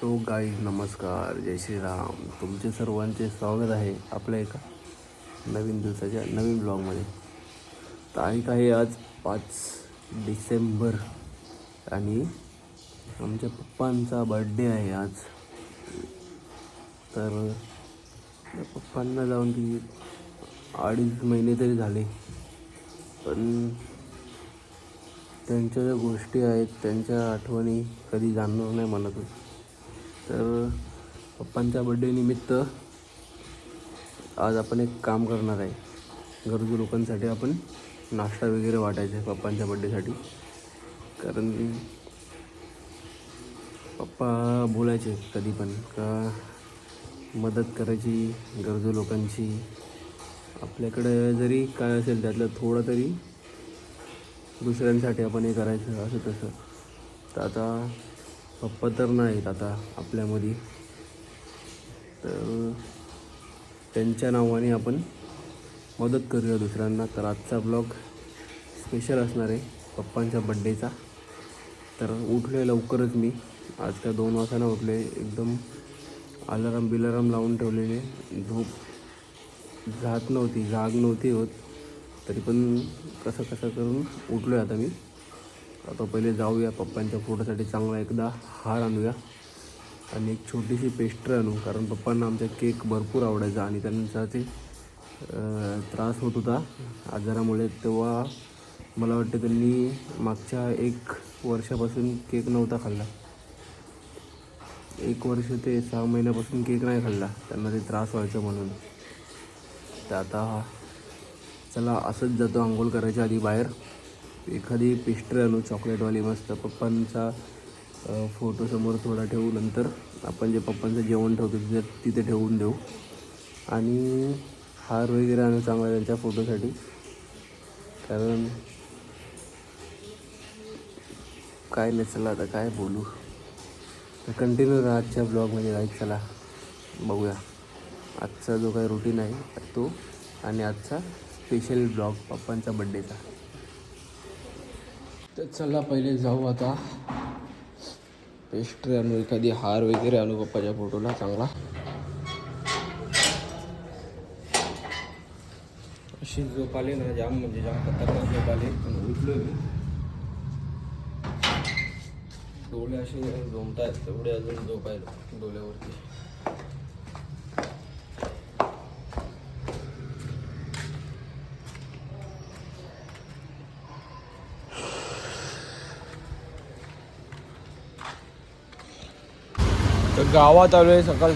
तो गाईज नमस्कार, जय श्रीराम. तुमचे सर्वांचे स्वागत आहे आपल्या एका नवीन दिवसाच्या नवीन ब्लॉगमध्ये. तारीख आहे आज 5 डिसेंबर आणि आमच्या पप्पांचा बर्थडे आहे आज. तर पप्पांना जाऊन ती 2.5 महिने तरी झाले, पण त्यांच्या ज्या गोष्टी आहेत त्यांच्या आठवणी कधी जाणणार नाही म्हणत. तर पप्पांच्या बड्डे निमित्त आज आपण एक काम करणार आहे. गरजू लोकांसाठी आपण नाश्ता वगैरे वाटायचा आहे पप्पांच्या बड्डेसाठी. कारण पप्पा बोलायचे कधी पण का मदत करायची गरजू लोकांची. आपल्याकडे जरी काय असेल त्यातलं थोडं तरी दुसऱ्यांसाठी आपण हे करायचं, असं तसं. तर आता पप्पा तर नाहीत आता आपल्यामध्ये, तर त्यांच्या नावाने आपण मदत करूया दुसऱ्यांना. तर आजचा ब्लॉग स्पेशल असणार आहे पप्पांच्या बड्डेचा. तर उठलो लवकरच मी आज, का 2 वाजता उठले. एकदम बिलाराम लावून ठेवलेले. झोप जाग नव्हती होत, तरी पण कसं करून उठलो आहे आता मी. आता पहिले जाऊया पप्पांच्या फोटोसाठी चांगला एकदा हार आणूया आणि एक छोटीशी पेस्ट्री आणू. कारण पप्पांना आमच्या केक भरपूर आवडायचा आणि त्यांचा ते त्रास होत होता आजारामुळे. तेव्हा मला वाटतं त्यांनी मागच्या 1 वर्षापासून केक नव्हता खाल्ला. 1 वर्ष ते 6 महिन्यापासून केक नाही खाल्ला, त्यांना ते त्रास व्हायचं म्हणून. तर आता चला असंच जातो आंघोळ करायच्या आधी बाहेर, एखादी पेस्ट्री आणू चॉकलेटवाली मस्त. पप्पांचा फोटोसमोर थोडा ठेवू, नंतर आपण जे पप्पांचं जेवण ठेवतो तिथे ठेवून देऊ. आणि हार वगैरे आणू चांगला त्यांच्या फोटोसाठी. कारण काय नाही, चला आता काय बोलू. तर कंटिन्यू राहा आजच्या ब्लॉगमध्ये. राईट, चला बघूया आजचा जो काही रुटीन आहे तो, आणि आजचा स्पेशल ब्लॉग पप्पांच्या बड्डेचा. तर चला पहिले जाऊ आता पेस्ट्री आणू, एखादी हार वगैरे आणू पप्पाच्या फोटोला चांगला. अशी झोप आली ना, जाम म्हणजे जाम खतरनाक झोप आली. पण उठलो मी, डोळे असे झोमत आहेत तेवढे अजून झोप आहे डोळ्यावरती. तर गावात आलो आहे सकाळी.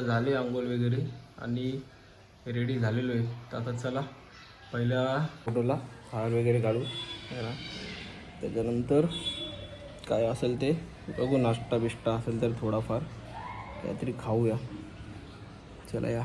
झाले आंघोळ वगैरे आणि रेडी झालेलो आहे. तर आता चला पहिल्या फोटोला हार वगैरे काढू ना, त्याच्यानंतर काय असेल ते बघू. नाश्ता बिष्टा असेल तर थोडाफार काहीतरी खाऊया. चला या.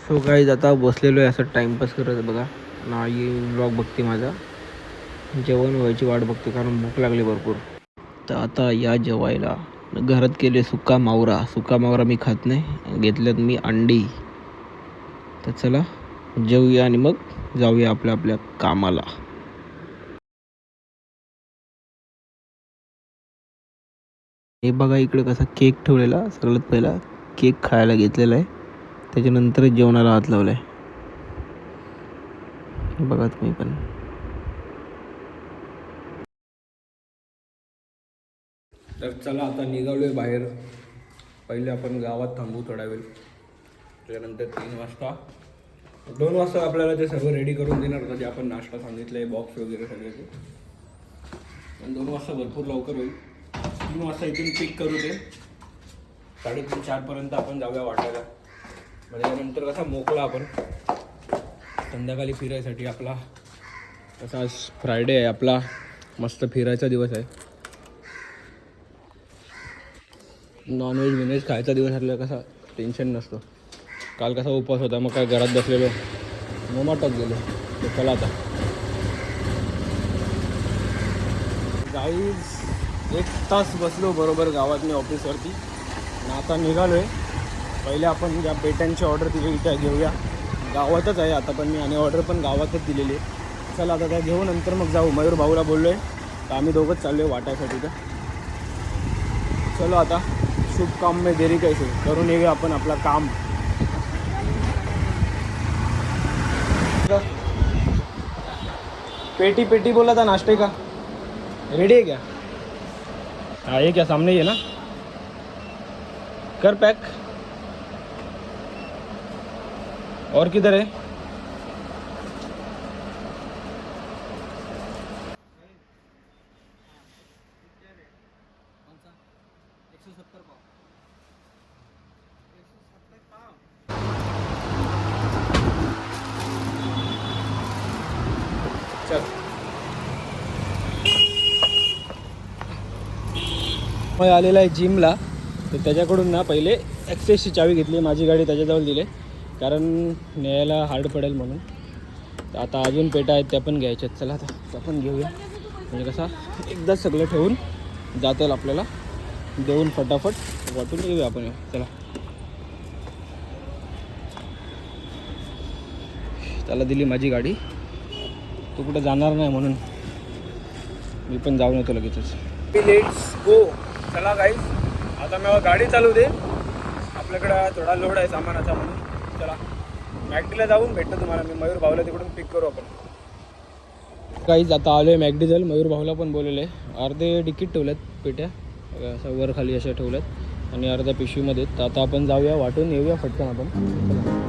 सो गाईज आता बसलेलो आहे असं टाईमपास करत. बघा नाही ब्लॉग बघते माझा, जेवण व्हायची वाट बघते कारण भूक लागली भरपूर. तर आता या जेवायला. घरात केले सुका मावरा मी खात नाही. घेतल्यात मी अंडी तर चला जेवूया आणि मग जाऊया आपल्या आपल्या कामाला. हे बघा इकडे कसा केक ठेवलेला. सगळ्यात पहिला केक खायला घेतलेला आहे, त्याच्यानंतरच जेवणाला हात लावलाय. बघा तुम्ही पण. तर चला आता निघालोय बाहेर. पहिले आपण गावात थांबू थोडा वेळ, त्याच्यानंतर 3 वाजता 2 वाजता आपल्याला ते सर्व रेडी करून देणार होतं, जे आपण नाश्ता सांगितलं आहे, बॉक्स वगैरे सगळे ते. पण 2 वाजता भरपूर लवकर होईल. 3 वाजता इथून पिक करू ते. 3:30-4पर्यंत आपण जाऊया वाटायला. म्हणजे त्यानंतर कसा मोकळा आपण संध्याकाळी फिरायसाठी. आपला कसा आज फ्रायडे आहे, आपला मस्त फिरायचा दिवस आहे. नॉनव्हेज बिनव्हेज खायचा दिवस असल्यावर कसा टेन्शन नसतं. काल कसा उपवास होता, मग काय घरात बसलेलो मोमाटात गेलो. तर चला आता गाईज 1 तास बसलो बरोबर गावात मी ऑफिसवरती. आणि आता निघालो आहे. पहिले आपण ज्या पेट्यांची ऑर्डर दिली त्या घेऊया. गावातच आहे आता पण मी, आणि ऑर्डर पण गावातच दिलेली आहे. चला आता त्या घेऊ, नंतर मग जाऊ. मयूर भाऊला बोललो आहे तर आम्ही दोघंच चाललो आहे वाटायसाठी. का चलो आता शुभ काम में देरी कैसे, करून येऊया आपण आपला काम. पेटी पेटी बोला था नाश्ते का, रेडी है क्या? हाँ ये क्या सामने ही है ना, कर पैक. और किधर है? चल मग आलेला आहे जिमला. तर त्याच्याकडून ना पहिले ॲक्सेसची चावी घेतली, माझी गाडी त्याच्याजवळ दिली, कारण न्यायला हार्ड पडेल म्हणून. तर आता अजून पेटा आहेत त्या पण घ्यायच्यात. चला आता त्या पण घेऊया, म्हणजे कसा एकदाच सगळं ठेवून जातील आपल्याला, देऊन फटाफट वाटून येऊया आपण. चला त्याला दिली माझी गाडी, तू कुठं जाणार नाही म्हणून मी पण जाऊन येतो लगेचच. Let's go. चला गाईज आता मी गाडी चालू दे, आपल्याकडं थोडा लोड आहे सामानाचा म्हणून. चला मॅगडीला जाऊन भेटतो तुम्हाला मी. मयूर भाऊला तिकडून पिक करू आपण. गाईज आता आलो आहे मॅगडीजल. मयूर भाऊला पण बोललेलं आहे. अर्धे तिकीट ठेवल्यात पेट्या, असं वर खाली अशा ठेवल्यात, आणि अर्ध्या पिशवीमध्ये. तर आता आपण जाऊया वाटून येऊया फटकन आपण.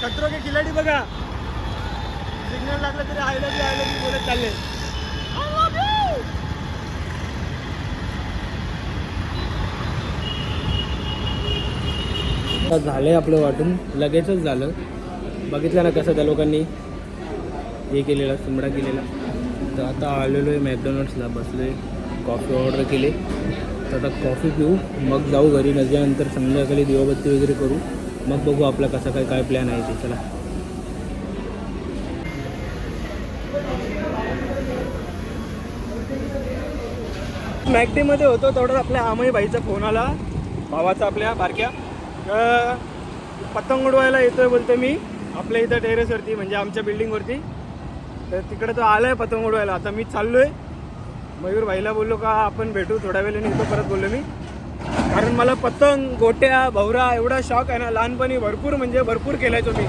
खतरों के खिलाडी बघा, सिग्नल लागला तरी आय लव्ह यू बोलत चालले. झालंय आपलं वाटून, लगेचच झालं. बघितलं ना कसं त्या लोकांनी हे केलेलं, सुमडा केलेला. तर आता आलेलो आहे मॅकडॉनल्ड्सला, बसलो आहे, कॉफी ऑर्डर केले. तर आता कॉफी पिऊ, मग जाऊ घरी. त्याच्यानंतर संध्याकाळी दिवाबत्ती वगैरे करू, मग बघू आपला कसा काय प्लॅन आहे ते. चला. मॅकडीमध्ये होतो तेवढं आपल्या आमई भाईचा फोन आला, भावाचा आपल्या बारक्या. पतंग उडवायला येतोय बोलतो मी आपल्या इथं टेरेसवरती, म्हणजे आमच्या बिल्डिंगवरती. तर तिकडे तो आला आहे पतंग उडवायला. आता मी चाललो आहे. मयूर भाईला बोललो का आपण भेटू थोड्या वेळाने येतो परत, बोललो मी. कारण मला पतंग, गोट्या, भवरा एवढा शॉक आहे ना. लहानपणी भरपूर म्हणजे भरपूर केलायचो मी.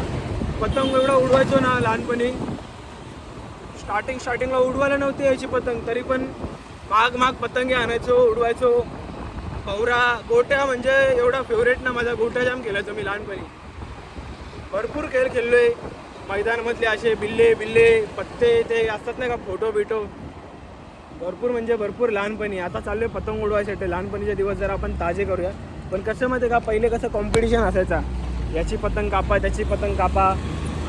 पतंग एवढा उडवायचो ना लहानपणी. स्टार्टिंगला उडवायला नव्हती यायची पतंग, तरी पण माग पतंगे आणायचो, उडवायचो. भवरा, गोट्या म्हणजे एवढा फेवरेट ना माझा. गोट्या जाम खेळायचो मी लहानपणी. भरपूर खेळ खेळलोय मैदानामधले, असे बिल्ले पत्ते ते असतात नाही का, फोटो बिटो. भरपूर म्हणजे भरपूर लहानपणी. आता चाललोय पतंग उडवायसाठी. लहानपणीचे दिवस जरा आपण ताजे करूया. पण कसं माहिती का, पहिले कसं कॉम्पिटिशन असायचा, याची पतंग कापा त्याची पतंग कापा.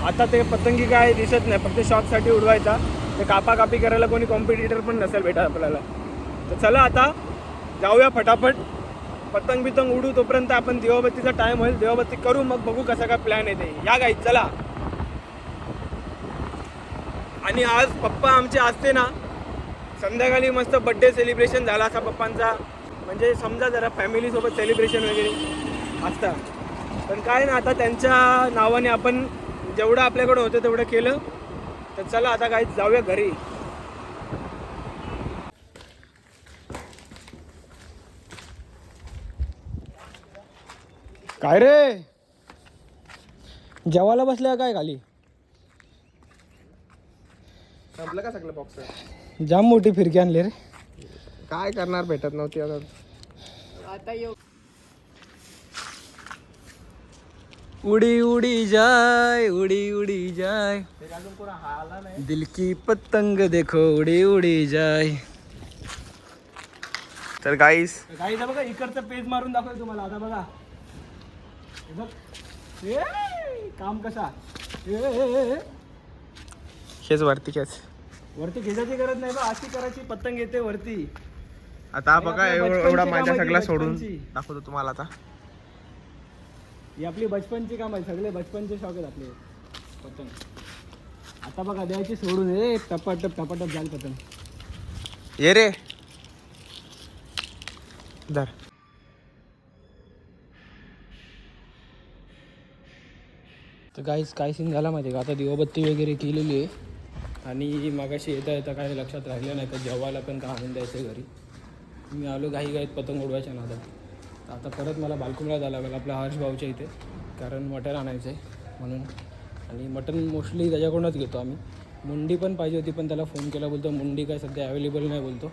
आता ते पतंगी काय दिसत नाही, फक्त शॉकसाठी उडवायचा. ते कापी करायला कोणी कॉम्पिटिटर पण नसेल भेटा आपल्याला. तर चला आता जाऊया फटाफट, पतंग बितंग उडू. तोपर्यंत आपण दिवाबत्तीचा टाईम होईल, दिवाबत्ती करू, मग बघू कसा काय प्लॅन येते. या गाईत चला. आणि आज पप्पा आमचे असते ना, संध्याकाळी मस्त बड्डे सेलिब्रेशन झाला असा पप्पांचा. म्हणजे समजा जरा फॅमिलीसोबत सेलिब्रेशन वगैरे असतं. पण काय ना, आता त्यांच्या नावाने आपण जेवढं आपल्याकडं होतं तेवढं केलं. तर चला आता काय जाऊया घरी. काय रे, जेवायला बसल्या काय खाली? संपलं का सगळं बॉक्स? जाम मोठी फिरकी आणली रे. काय करणार, भेटत नव्हती आता येऊ. उडी उडी जाय, उडी उडी जाय, दिल की पतंग देखो उडी उडी जाय. तर गाईस बघा, इकडचं पेज मारून दाखवतो तुम्हाला. आता बघा काम कसा. हेच वरती खेच. वरती खेचायची गरज नाही बा, अशी करायची, पतंग येते वरती. आता बघा एवढा माझ्या सगळा सोडून बचपनची. दाखवतो तुम्हाला. आता ही आपली बचपनची काम आहे, सगळे बचपनचे शौक आहेत आपले पतंग. आता बघा द्यायची सोडून, टपाटप झालं पतंग. ये रे धर. तर गाईस काय सीन झाला माहिती आहे का, आता दिवाबत्ती वगैरे केलेली आहे. आणि मागाशी येता काय लक्षात राहिलं नाही का, जेवायला पण का आणून द्यायचं घरी. मी आलो घाईत पतंग उडवायच्या नादात. आता परत मला बालकुंडला जावं लागेल आपल्या हर्ष भाऊच्या इथे, कारण मटण आणायचं आहे म्हणून. आणि मटण मोस्टली त्याच्याकडूनच घेतो आम्ही. मुंडी पण पाहिजे होती, पण त्याला फोन केला, बोलतो मुंडी काय सध्या अवेलेबल नाही, बोलतो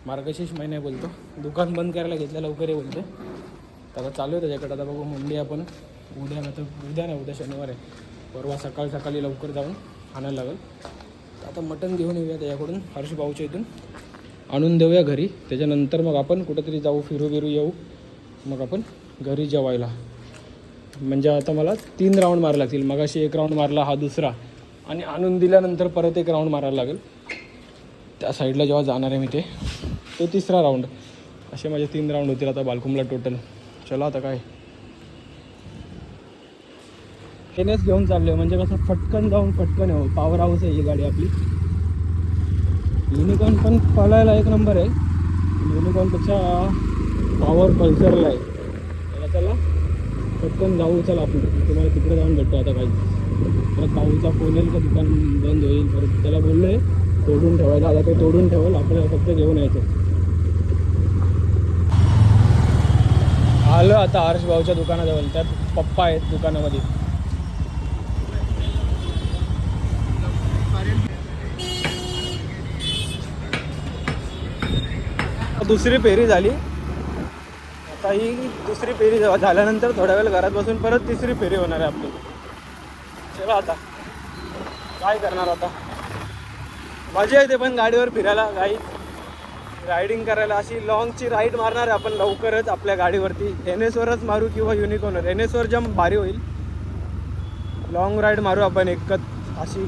मार्गशीर्ष महिना बोलतो, दुकान बंद करायला घेतलं लवकर आहे बोलतो. तर आता चालू आहे त्याच्याकडे. आता बघू मुंडी आपण उद्या शनिवार आहे, परवा सकाळी लवकर जाऊन आणायला लागेल. आता मटण घेऊन येऊया त्याच्याकडून, हर्ष भाऊच्या इथून आणून देऊया घरी. त्याच्यानंतर मग आपण कुठंतरी जाऊ, फिरू येऊ, मग आपण घरी जेवायला. म्हणजे आता मला 3 राऊंड मारायला लागतील. मगाशी 1 राऊंड मारला, हा दुसरा, आणि आणून दिल्यानंतर परत 1 राऊंड मारायला लागेल. त्या साईडला जेव्हा जाणार आहे मी तो 3रा राऊंड. असे माझे 3 राऊंड होतील आता बालकुंडला टोटल. चला आता काय एनएस घेऊन चाललो आहे, म्हणजे कसं फटकन जाऊन फटकन येऊ. पॉवर हाऊस आहे ही गाडी आपली. युनिकॉर्न पण पळायला 1 नंबर आहे. युनिकॉर्नपेक्षा पॉवर पल्सरला आहे. चला पटकन जाऊ. चला आपण तुम्हाला तिकडे जाऊन भेटतो आता. काही परत भाऊचा फोन येईल का दुकान बंद होईल, परत त्याला बोललो आहे तोडून ठेवायला. आता ते तोडून ठेवाल, आपल्याला फक्त घेऊन यायचं. आलो आता हर्ष भाऊच्या दुकानाजवळ. त्यात पप्पा आहेत दुकानामध्ये. दुसरी फेरी झाली. आता ही दुसरी फेरी झाल्यानंतर थोड्या वेळ घरात बसून परत 3री फेरी होणार आहे आपली. चला आता काय करणार. आता मजा येते पण गाडीवर फिरायला, रायडिंग करायला. अशी लॉंगची राईड मारणार आहे आपण लवकरच आपल्या गाडीवरती. NSवरच मारू किंवा युनिकॉर्नवर. NSवर जम भारी होईल. लॉंग राईड मारू आपण एकच. अशी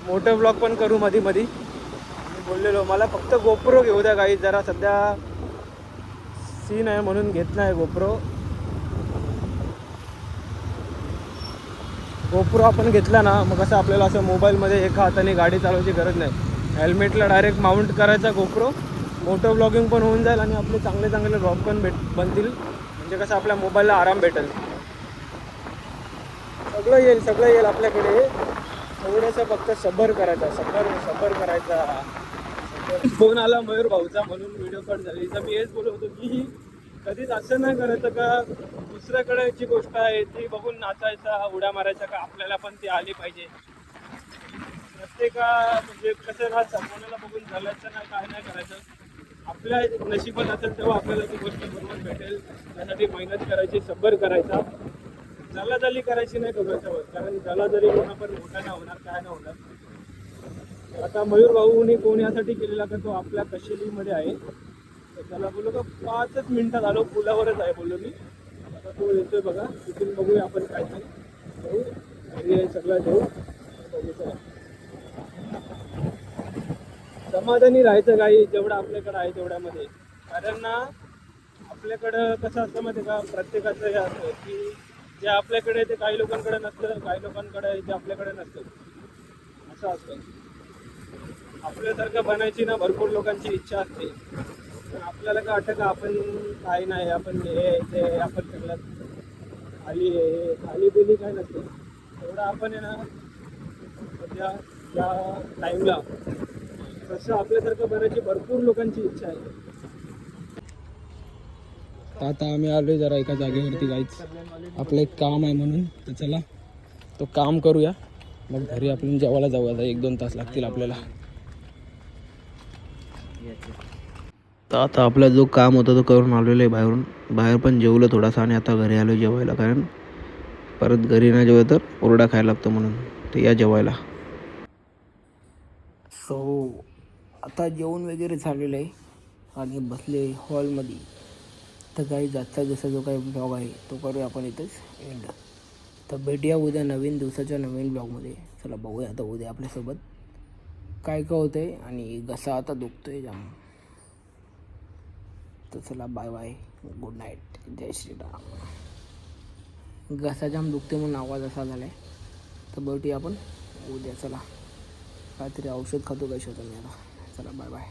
मोठं ब्लॉग पण करू मध्ये. बोललेलो मला फक्त गोप्रो घेऊ द्या काही, जरा सध्या सीन आहे म्हणून घेत नाही गोप्रो. गोप्रो आपण घेतला ना मग कसं आपल्याला असं मोबाईलमध्ये एका हाताने गाडी चालवायची गरज नाही. हेल्मेटला डायरेक्ट माउंट करायचा गोप्रो, मोटो ब्लॉगिंग पण होऊन जाईल आणि आपले चांगले चांगले ब्लॉग पण बनतील. म्हणजे कसं आपल्या मोबाईलला आराम भेटेल. सगळं येईल आपल्याकडे. थोडंसं फक्त सबर करायचा, सबर करायचा. फोन आला मयूर भाऊचा म्हणून व्हिडिओ कट झाली. तर मी हेच बोलत होतो की कधीच असं नाही करायचं का दुसऱ्याकडे जी गोष्ट आहे ती बघून नाचायचा, उड्या मारायचा का आपल्याला पण ती आली पाहिजे. प्रत्येका म्हणजे कसं ना कोणाला बघून चालायचं नाही, काय नाही करायचं. आपल्या नशिबात असेल तेव्हा आपल्याला ती गोष्ट बरोबर भेटेल. त्यासाठी मेहनत करायची, सबर करायचा. जलाजली करायची नाही कोणाच्यावर, कारण जलाजली कोणा पण मोठा नाही होणार, काय नाही होणार. आता मयूर भाऊनी फोन यासाठी केलेला का तो आपल्या कशेलीमध्ये आहे. तर त्याला बोललो का 5च मिनिटात आलो, पुलावरच आहे बोललो मी. आता तो येतोय बघा, तिथून बघूया आपण काय जाऊ घरी सगळं देऊ बघू. चला समाधानी राहायचं काही जेवढं आपल्याकडं आहे तेवढ्यामध्ये. कारण ना आपल्याकडं कसं असतं माहिती का, प्रत्येकाचं हे असतं की जे आपल्याकडे ते काही लोकांकडे नसतं, काही लोकांकडे ते आपल्याकडे नसतं. असं असतं. आपल्यासारखं बनायची ना भरपूर लोकांची इच्छा असते, पण आपल्याला काय वाटतं का आपण काही नाही, आपण हे ते आपण सगळ्यात खाली हे खाली बिली काय नसतं. एवढं आपण आहे ना सध्या त्या टाईमला तसं आपल्यासारखं बनायची भरपूर लोकांची इच्छा आहे. आता आम्ही आलोय जरा एका जागेवरती जायचं, आपलं एक काम आहे म्हणून. तर चला तो काम करूया, मग घरी आपण जेवायला जाऊ. आता 1-2 तास लागतील आपल्याला. तर आता आपला जो काम होता तो करून आलेलो आहे बाहेरून. बाहेर पण जेवलं थोडासा आणि आता घरी आलो जेवायला. कारण परत घरी नाही जेवलं तर ओरडा खायला लागतो म्हणून. तर या जेवायला. आता जेवण वगैरे झालेलं आहे आणि बसले हॉलमध्ये. तर काही जास्त जसा जो काही ब्लॉग आहे तो करूया आपण इथंच एंड. तर भेटूया उद्या नवीन दिवसाच्या नवीन ब्लॉगमध्ये. चला बघूया आता उद्या आपल्यासोबत काय काय होतं आहे. आणि घसा आता दुखतो आहे जाम. तर चला बाय बाय, गुड नाईट, जय श्रीराम. घसा जाम दुखते म्हणून आवाज असा झाला आहे. तर भेटूया आपण उद्या. चला काहीतरी औषध खातो काय शोधा मी आता. चला बाय बाय.